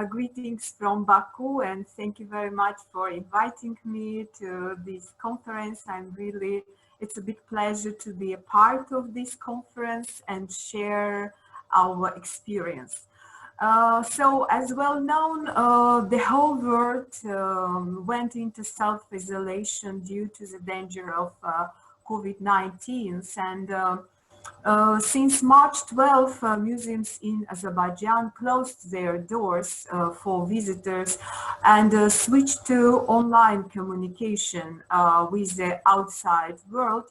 Greetings from Baku, and thank you very much for inviting me to this conference. It's a big pleasure to be a part of this conference and share our experience. So, as well known, the whole world went into self-isolation due to the danger of COVID-19, and since March 12, museums in Azerbaijan closed their doors for visitors and switched to online communication with the outside world.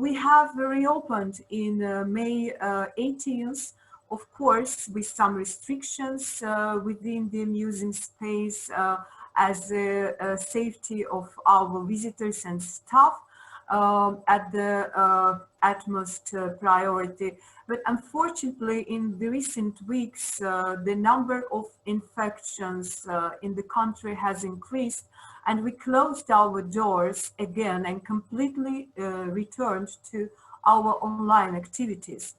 We have reopened in May 18th, of course, with some restrictions within the museum space as the safety of our visitors and staff at the utmost priority. But unfortunately, in the recent weeks, the number of infections in the country has increased, and we closed our doors again and completely returned to our online activities.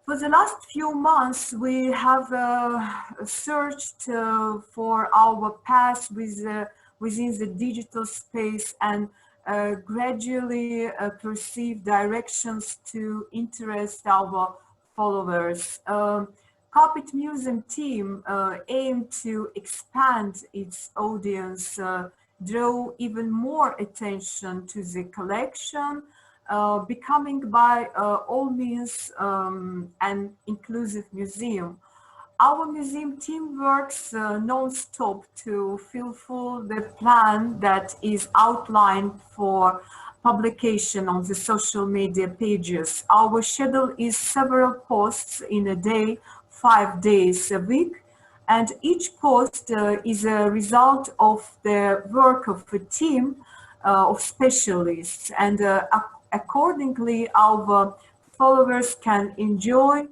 For the last few months, we have searched for our path within the digital space and gradually perceive directions to interest our followers. Carpet Museum team aimed to expand its audience, draw even more attention to the collection, becoming by all means an inclusive museum. Our museum team works non-stop to fulfill the plan that is outlined for publication on the social media pages. Our schedule is several posts in a day, 5 days a week, and each post is a result of the work of a team of specialists, and accordingly our followers can enjoy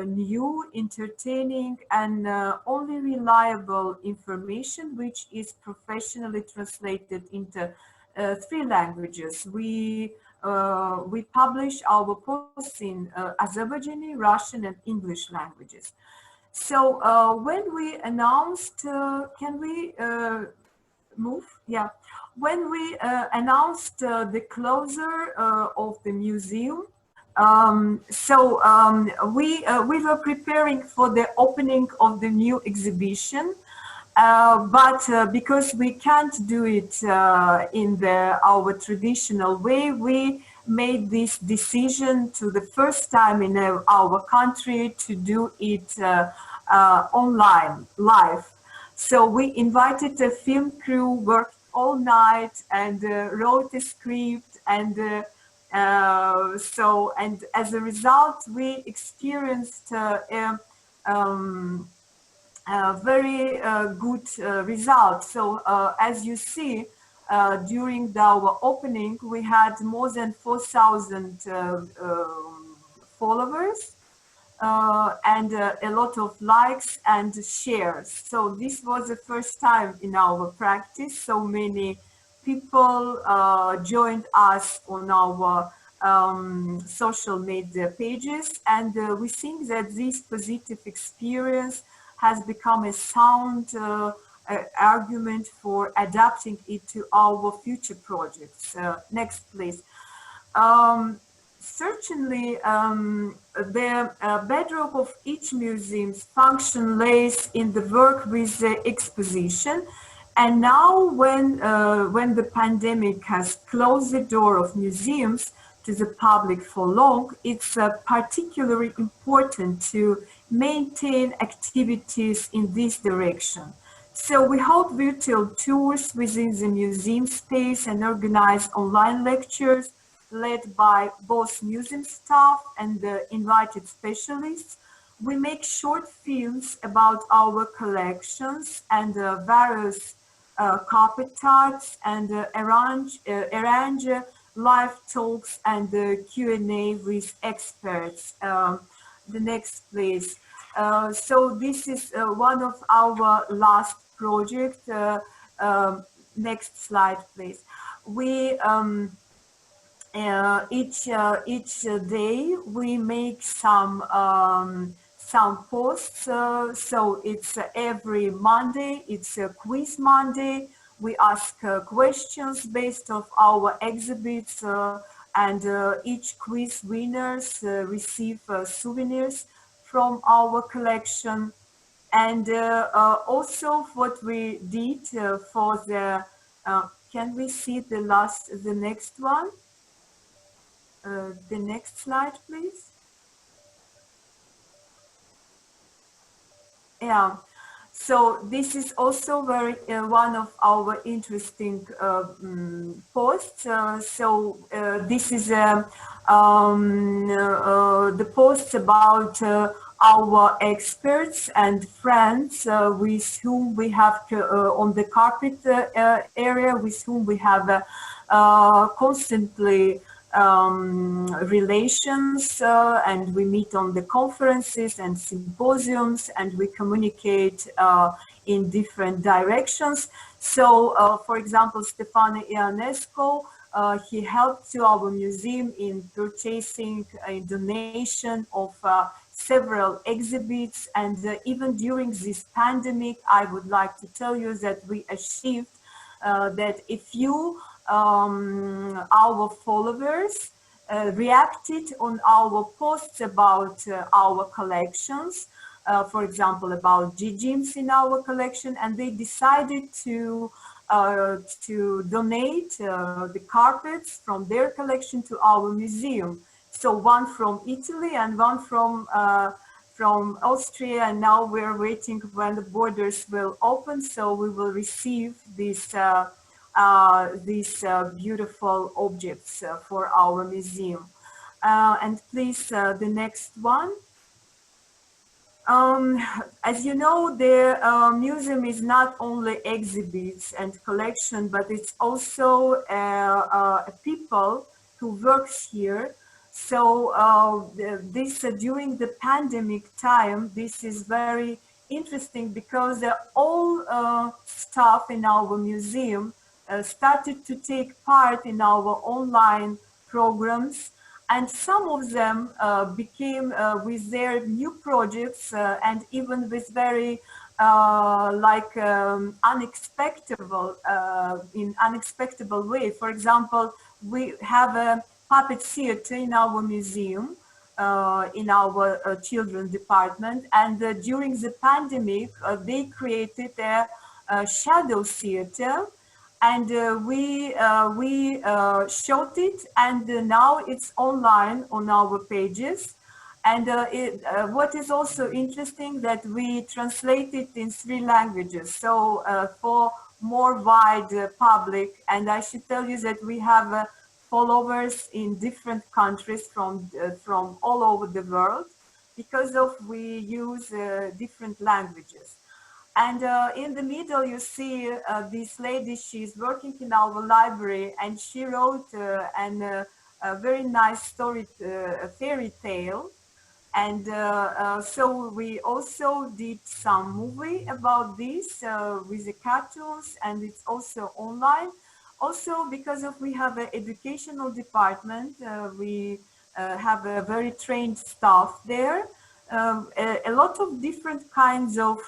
new, entertaining, and only reliable information, which is professionally translated into 3 languages. We publish our posts in Azerbaijani, Russian, and English languages. So when we announced, can we move? Yeah. When we announced the closure of the museum, we were preparing for the opening of the new exhibition, but because we can't do it in our traditional way, we made this decision to the first time in our country to do it online, live. So we invited a film crew, worked all night, and wrote a script, and and as a result, we experienced a very good result. So as you see, during our opening, we had more than 4,000 followers and a lot of likes and shares. So this was the first time in our practice. So many people joined us on our social media pages, and we think that this positive experience has become a sound argument for adapting it to our future projects. Next, please. Certainly, the bedrock of each museum's function lays in the work with the exposition. And now, when the pandemic has closed the door of museums to the public for long, it's particularly important to maintain activities in this direction. So we hold virtual tours within the museum space and organize online lectures led by both museum staff and invited specialists. We make short films about our collections and various carpet types, and arrange live talks and Q&A with experts. The next, please. So this is one of our last projects. Next slide, please. We each day we make some some posts. So it's every Monday, it's a quiz Monday. We ask questions based on our exhibits, and each quiz winners receive souvenirs from our collection. And also what we did for the, can we see the next one? The next slide, please. Yeah, so this is also very one of our interesting posts. This is the post about our experts and friends with whom we have on the carpet area, with whom we have constantly relations, and we meet on the conferences and symposiums, and we communicate in different directions. So, for example, Stefano Ionesco, he helped to our museum in purchasing a donation of several exhibits, and even during this pandemic, I would like to tell you that we achieved that if you our followers reacted on our posts about our collections, for example, about gyms in our collection, and they decided to donate the carpets from their collection to our museum. So one from Italy and one from Austria, and now we're waiting when the borders will open, so we will receive these beautiful objects for our museum. And please, the next one. As you know, the museum is not only exhibits and collection, but it's also people who works here. So during the pandemic time, this is very interesting because all staff in our museum started to take part in our online programs, and some of them became with their new projects and even with very unexpected way. For example, we have a puppet theater in our museum, in our children department, and during the pandemic they created a shadow theater, and we showed it, and now it's online on our pages. And what is also interesting that we translate it in 3 languages, so for more wide public. And I should tell you that we have followers in different countries from all over the world, because of we use different languages. And in the middle, you see this lady, she's working in our library, and she wrote a very nice story, a fairy tale. And so we also did some movie about this with the cartoons, and it's also online. Also, because of we have an educational department, we have a very trained staff there. A lot of different kinds of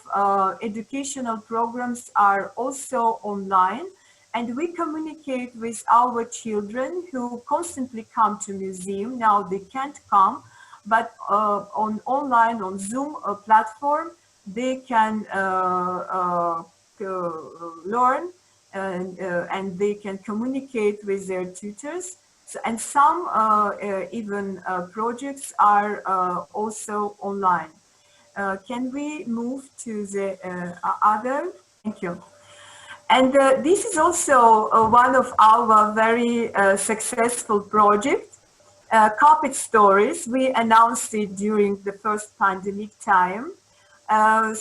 educational programs are also online, and we communicate with our children who constantly come to museum. Now they can't come, but on online, on Zoom platform, they can learn, and they can communicate with their tutors. So, and some even projects are also online. Can we move to the other? Thank you. And this is also one of our very successful projects, Carpet Stories. We announced it during the first pandemic time. And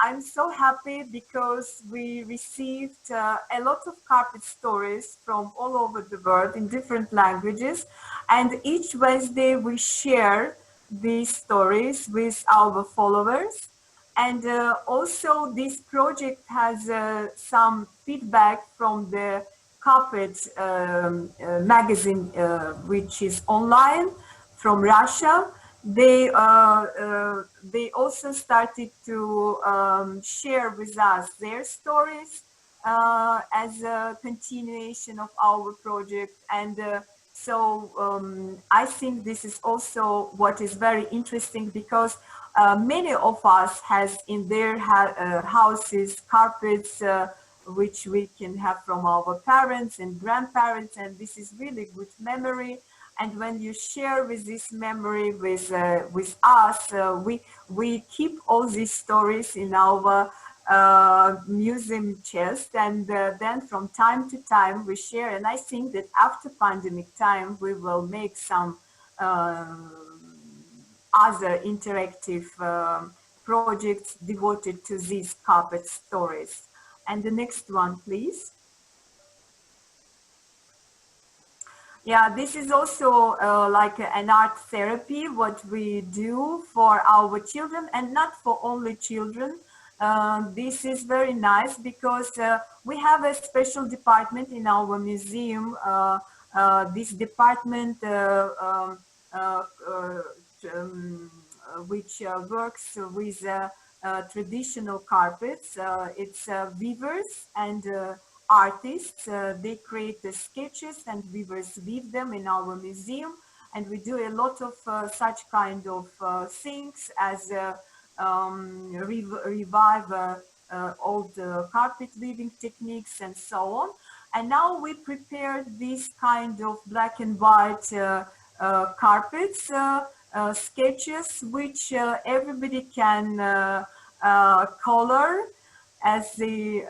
I'm so happy because we received a lot of carpet stories from all over the world in different languages. And each Wednesday we share these stories with our followers. And also this project has some feedback from the Carpet magazine, which is online from Russia. they also started to share with us their stories as a continuation of our project. And I think this is also what is very interesting, because many of us has in their houses carpets which we can have from our parents and grandparents, and this is really good memory. And when you share with this memory with us, we keep all these stories in our museum chest, and then from time to time we share. And I think that after pandemic time we will make some other interactive projects devoted to these carpet stories. And the next one, please. Yeah, this is also like an art therapy, what we do for our children, and not for only children. This is very nice because we have a special department in our museum. This department which works with traditional carpets. It's weavers and artists. They create the sketches and weavers weave them in our museum. And we do a lot of such kind of things as revive old carpet weaving techniques and so on. And now we prepared this kind of black and white carpets, sketches, which everybody can color as they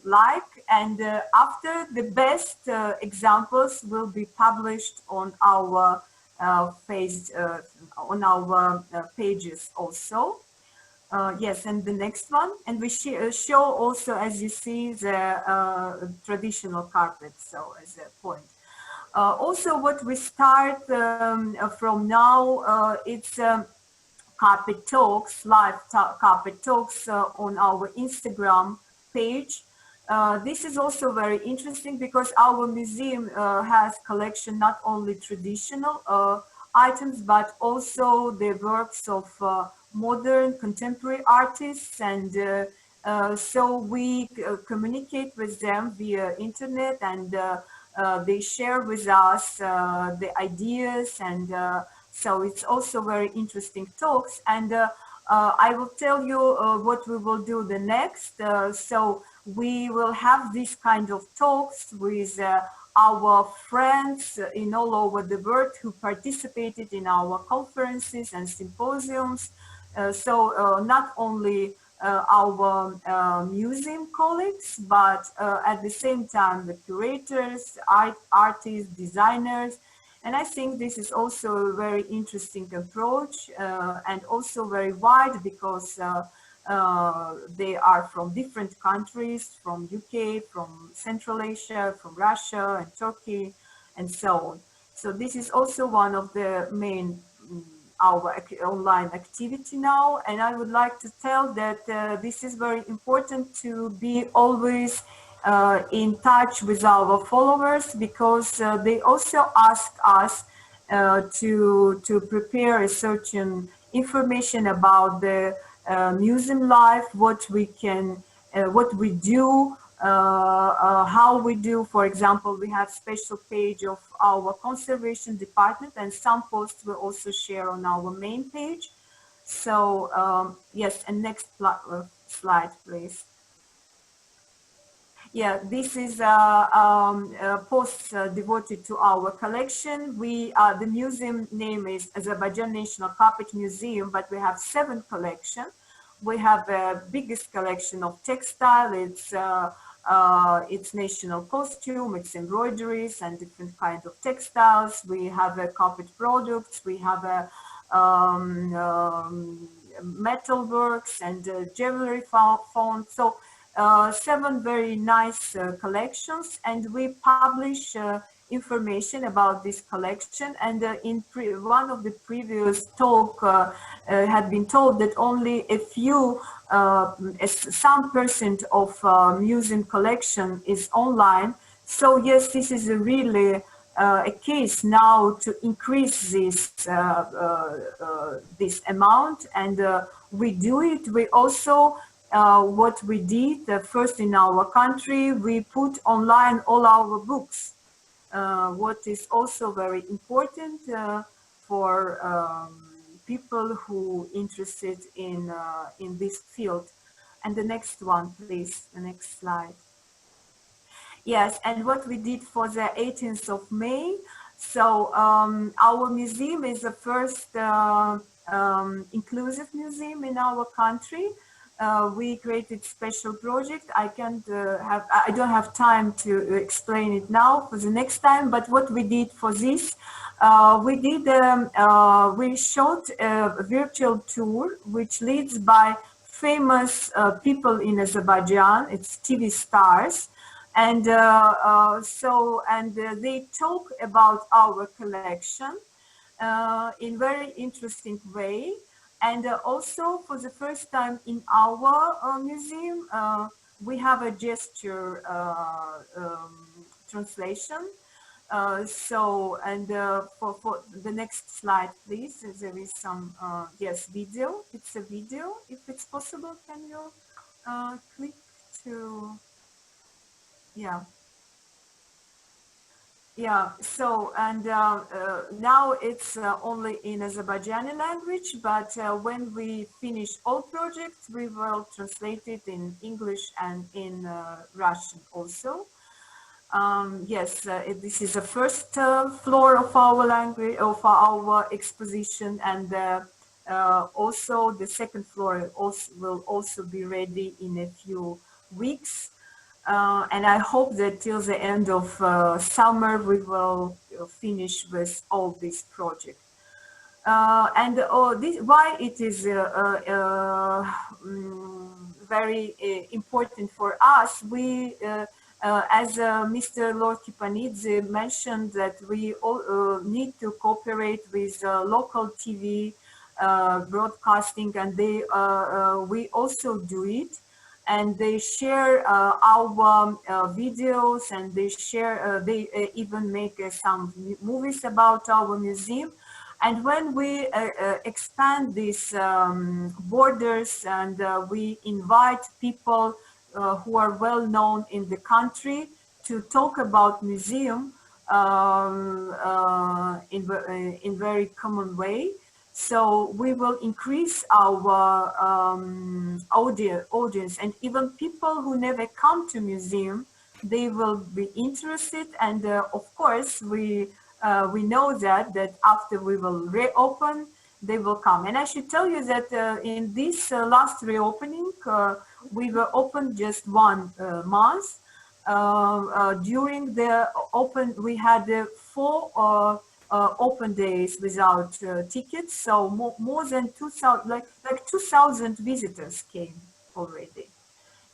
like. And after, the best examples will be published on our pages also. Yes, and the next one, and we show also, as you see, the traditional carpets, so as a point. Also, what we start from now, it's carpet talks, live carpet talks on our Instagram page. This is also very interesting because our museum has collection not only traditional items, but also the works of modern contemporary artists. And so we communicate with them via internet, and they share with us the ideas. And so it's also very interesting talks. And I will tell you what we will do the next. So we will have this kind of talks with our friends in all over the world who participated in our conferences and symposiums. So not only our museum colleagues, but at the same time the curators, artists, designers. And I think this is also a very interesting approach and also very wide, because they are from different countries, from UK, from Central Asia, from Russia and Turkey, and so on. So this is also one of the main our online activity now. And I would like to tell that this is very important to be always in touch with our followers, because they also ask us to prepare a certain information about the museum life, what we can, what we do, how we do. For example, we have special page of our conservation department, and some posts we also share on our main page. So yes, and next slide, please. Yeah, this is a post devoted to our collection. We the museum name is Azerbaijan National Carpet Museum, but we have 7 collections. We have the biggest collection of textile. It's national costume, it's embroideries and different kinds of textiles. We have carpet products. We have metal works and jewelry found. So 7 very nice collections, and we publish information about this collection. And in one of the previous talk had been told that only a few, some percent of museum collection is online. So yes, this is a really a case now to increase this amount, and we do it. We also what we did first in our country, we put online all our books, what is also very important for people who interested in this field. And the next one, please, the next slide. Yes, and what we did for the 18th of May. So our museum is the first inclusive museum in our country. We created special project. I don't have time to explain it now, for the next time. But what we did for this, we showed a virtual tour which leads by famous people in Azerbaijan. It's TV stars. And they talk about our collection in very interesting way. And also, for the first time in our museum, we have a gesture translation. For the next slide, please, there is some, yes, video. It's a video, if it's possible. Can you click to... So, and now it's only in Azerbaijani language, but when we finish all projects, we will translate it in English and in Russian also. Yes, this is the first floor of our language, of our exposition, and also the second floor will also be ready in a few weeks. And I hope that till the end of summer we will finish with all this project. Why it is very important for us. We, as Mr. Lord Kipanidze mentioned, that we all need to cooperate with local TV broadcasting, and we also do it. And they share our videos, and they share, they even make some movies about our museum. And when we expand these borders, and we invite people who are well known in the country to talk about museum in very common way. So we will increase our audience, and even people who never come to museum, they will be interested. And of course, we know that after we will reopen, they will come. And I should tell you that in this last reopening, we were open just 1 month. During the open, we had 4 open days without tickets, so more than 2,000, like 2,000 visitors came already.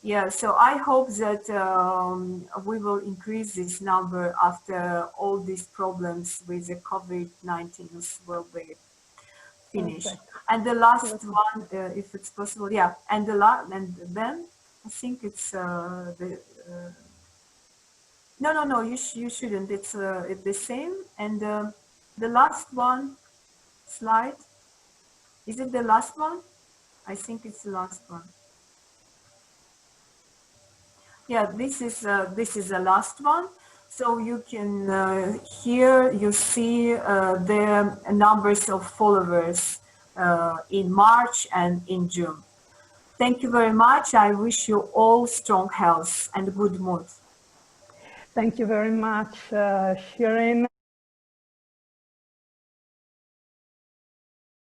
Yeah, so I hope that we will increase this number after all these problems with the COVID-19 will be finished. Okay. And the last one, if it's possible, yeah. And then I think it's no, you shouldn't. It's the same. And the last one slide, is it the last one? I think it's the last one. Yeah, this is the last one. So you can here you see the numbers of followers in March and in June. Thank you very much. I wish you all strong health and good mood. Thank you very much, Shirin.